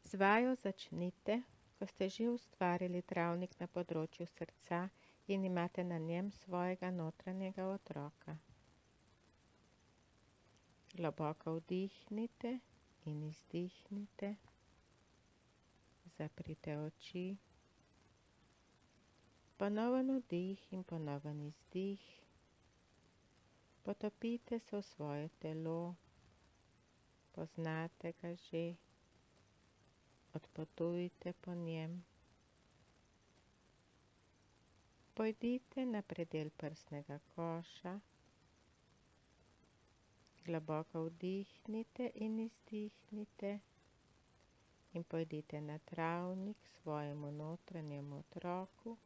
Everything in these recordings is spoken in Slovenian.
Z vajo začnite, ko ste že ustvarili travnik na področju srca in imate na njem svojega notranjega otroka. Globoko vdihnite in izdihnite, zaprite oči, ponoven vdih in ponoven izdih, potopite se v svoje telo, poznate ga že, odpotujte po njem. Pojdite na predel prsnega koša, globoko vdihnite in izdihnite in pojdite na travnik svojemu notranjemu otroku,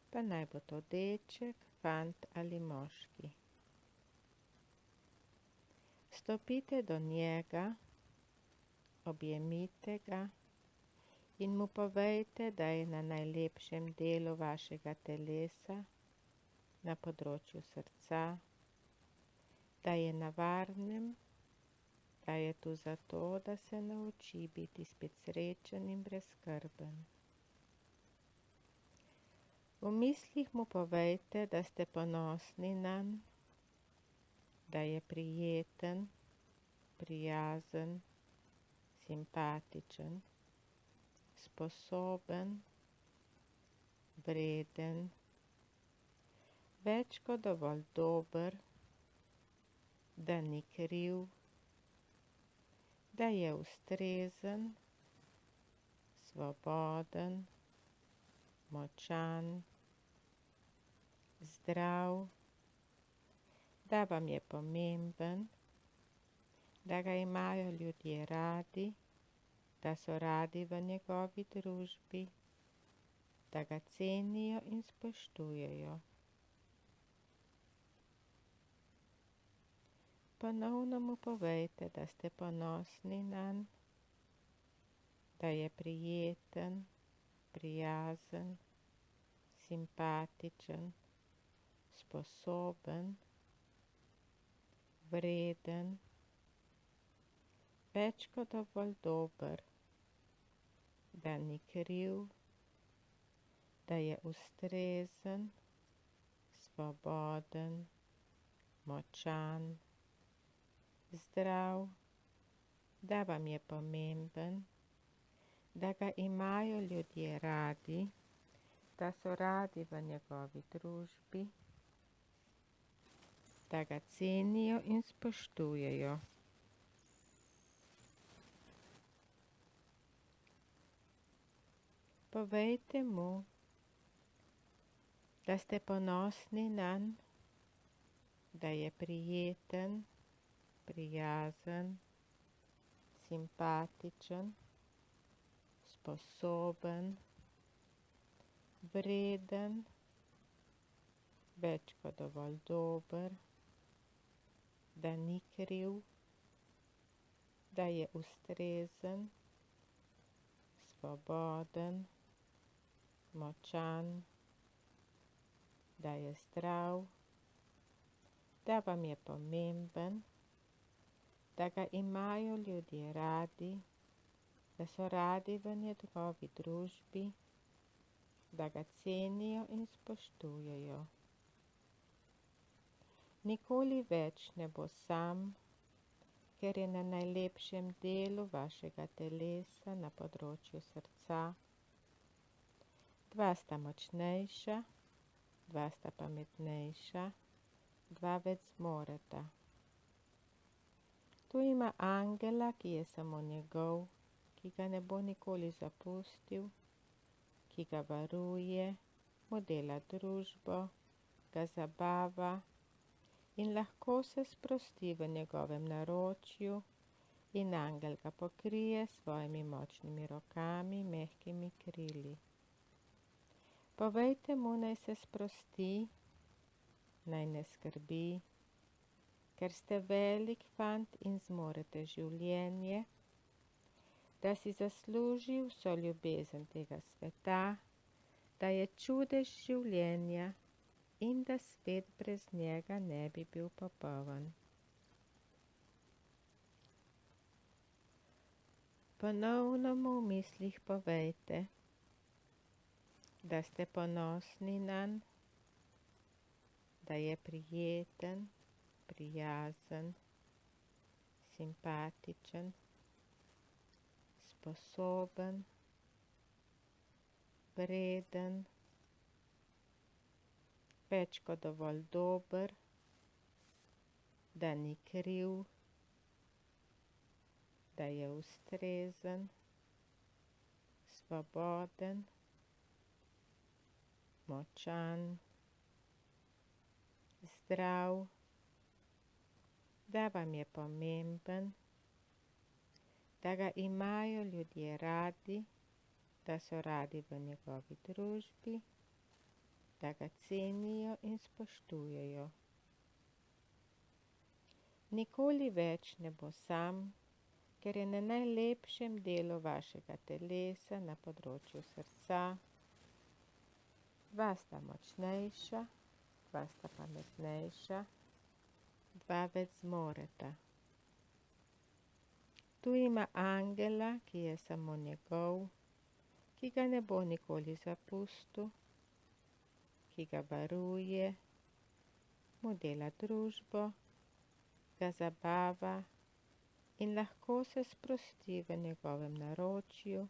pa naj bo to deček, fant ali moški. Stopite do njega, objemite ga in mu povejte, da je na najlepšem delu vašega telesa, na področju srca, da je na varnem, da je tu zato, da se nauči biti spet srečen in brezskrben. V mislih mu povejte, da ste ponosni nanj, da je prijeten, prijazen, simpatičen, sposoben, vreden, več kot dovolj dober, da ni kriv, da je ustrezen, svoboden, močan, zdrav, da vam je pomemben, da ga imajo ljudje radi, da so radi v njegovi družbi, da ga cenijo in spoštujejo. Ponovno mu povejte, da ste ponosni nanj, da je prijeten, prijazen, simpatičen, sposoben, vreden, več kot dovolj dober, da ni kriv, da je ustrezen, svoboden, močan, zdrav, da vam je pomemben, da ga imajo ljudje radi, da so radi v njegovi družbi, da ga cenijo in spoštujejo. Povejte mu, da ste ponosni nanj, da je prijeten, prijazen, simpatičen, sposoben, vreden, več kot dovolj dober, da ni kriv, da je ustrezen, svoboden, močan, da je zdrav, da vam je pomemben, da ga imajo ljudje radi, da so radi v njegovi družbi, da ga cenijo in spoštujejo. Nikoli več ne bo sam, ker je na najlepšem delu vašega telesa na področju srca. Dva sta močnejša, dva sta pametnejša, dva več zmoreta. Tu ima angela, ki je samo njegov, ki ga ne bo nikoli zapustil, ki ga varuje, mu dela družbo, ga zabava in lahko se sprosti v njegovem naročju in angel ga pokrije s svojimi močnimi rokami, mehkimi krili. Povejte mu, naj se sprosti, naj ne skrbi, ker ste velik fant in zmorete življenje, da si zasluži vso ljubezen tega sveta, da je čudež življenja in da svet brez njega ne bi bil popoln. Ponovno mu v mislih povejte, da ste ponosni nanj, da je prijeten, prijazen, simpatičen, sposoben, vreden, več kot dovolj dober, da ni kriv, da je ustrezen, svoboden, močan, zdrav, da vam je pomemben, da ga imajo ljudje radi, da so radi v njegovi družbi, da ga cenijo in spoštujejo. Nikoli več ne bo sam, ker je na najlepšem delu vašega telesa na področju srca. Dva sta močnejša, dva sta pametnejša, dva več zmoreta. Tu ima angela, ki je samo njegov, ki ga ne bo nikoli zapustil, ki ga varuje, mu dela družbo, ga zabava in lahko se sprosti v njegovem naročju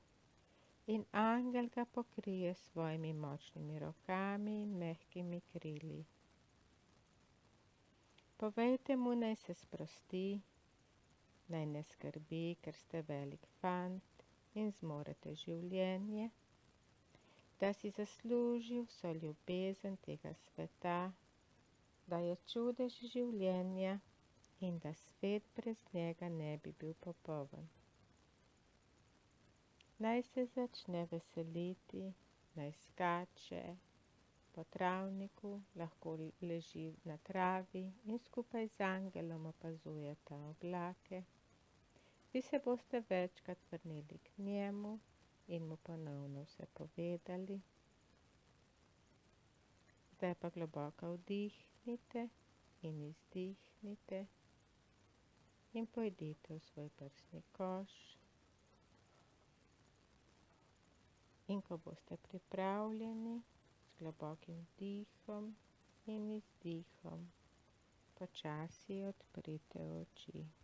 in angel ga pokrije s svojimi močnimi rokami in mehkimi krili. Povejte mu, naj se sprosti, naj ne skrbi, ker ste velik fant in zmorete življenje, da si zaslužil vso ljubezen tega sveta, da je čudež življenja in da svet brez njega ne bi bil popoln. Naj se začne veseliti, naj skače po travniku, lahko leži na travi in skupaj z angelom opazujeta oblake. Vi se boste večkrat vrnili k njemu in mu ponovno vse povedali. Zdaj pa globoko vdihnite in izdihnite in pojdite v svoj prsni koš. In ko boste pripravljeni, s globokim vdihom in izdihom, počasi odprite oči.